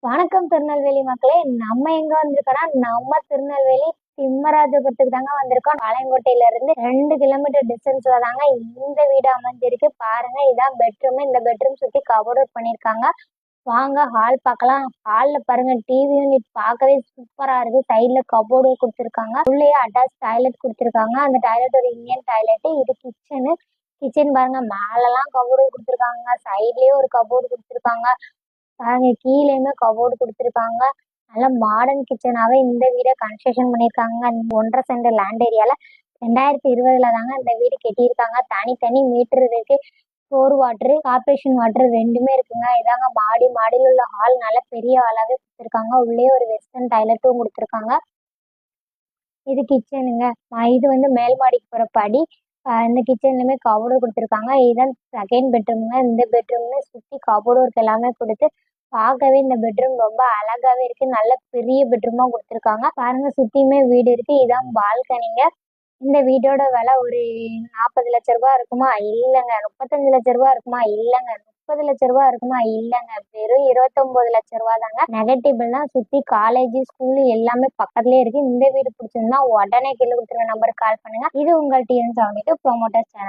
வணக்கம் திருநெல்வேலி மக்களே. நம்ம எங்க வந்திருக்கோம்னா, நம்ம திருநெல்வேலி திம்மராஜபுரத்துக்கு தாங்க வந்திருக்கோம். பாளையங்கோட்டையில இருந்து 2 கிலோமீட்டர் டிஸ்டன்ஸ்ல தாங்க இந்த வீடு அமைஞ்சிருக்கு. பாருங்க, இதான் பெட்ரூம். இந்த பெட்ரூம் சுத்தி கபோர்ட் ஒர்க் பண்ணிருக்காங்க. வாங்க ஹால் பார்க்கலாம். ஹால்ல பாருங்க, டிவி யூனிட் பார்க்கவே சூப்பரா இருக்கு. சைடுல கபோர்டு கொடுத்துருக்காங்க. உள்ளேயே அட்டாச் டாய்லெட் கொடுத்துருக்காங்க. அந்த டாய்லெட் ஒரு இந்தியன் டாய்லெட். இது கிச்சனு. கிச்சன் பாருங்க, மேலெல்லாம் கபோர்டு கொடுத்துருக்காங்க. சைட்லயே ஒரு கபோர்டு கொடுத்துருக்காங்க. பாருங்க, கீழேயுமே கபோர்டு கொடுத்துருக்காங்க. நல்லா மாடர்ன் கிச்சனாவே இந்த வீடை கன்ஸ்ட்ரக்ஷன் பண்ணியிருக்காங்க. 1.5 சென்ட் லேண்ட் ஏரியால 2020 தாங்க இந்த வீடு கட்டியிருக்காங்க. தனித்தனி மீட்டர் இருக்கு. ஸ்டோர் வாட்டர், கார்பரேஷன் வாட்டர் ரெண்டுமே இருக்குங்க. இதாங்க மாடி. மாடியில் உள்ள ஹால் நல்ல பெரிய ஹாலாவே கொடுத்துருக்காங்க. உள்ளே ஒரு வெஸ்டர்ன் டாய்லெட்டும் கொடுத்துருக்காங்க. இது கிச்சனுங்க. இது வந்து மேல் மாடிக்கு போற படி. இந்த கிச்சன்லயுமே கபோர்டு கொடுத்துருக்காங்க. இதுதான் செகண்ட் பெட்ரூம்ங்க. இந்த பெட்ரூம்ல சுத்தி கபோர்டு ஒர்க் எல்லாமே கொடுத்து பார்க்கவே இந்த பெட்ரூம் ரொம்ப அழகாவே இருக்கு. நல்ல பெரிய பெட்ரூமா கொடுத்துருக்காங்க. பாருங்க, சுத்தியுமே வீடு இருக்கு. இதான் பால்கனிங்க. இந்த வீடோட விலை ஒரு 40 லட்ச ரூபா இருக்குமா? இல்லைங்க. 35 லட்ச ரூபா இருக்குமா? இல்லைங்க. 30 லட்ச ரூபா இருக்குமா? இல்லைங்க. வெறும் 29 லட்ச ரூபா தாங்க. நெகட்டிவ் தான். சுத்தி காலேஜ், ஸ்கூல் எல்லாமே பக்கத்துலயே இருக்கு. இந்த வீடு பிடிச்சிருந்தா உடனே கீழே கொடுத்துருக்க நம்பருக்கு கால் பண்ணுங்க. இது உங்கள் TN72 ப்ரோமோட்டர் சேனல்.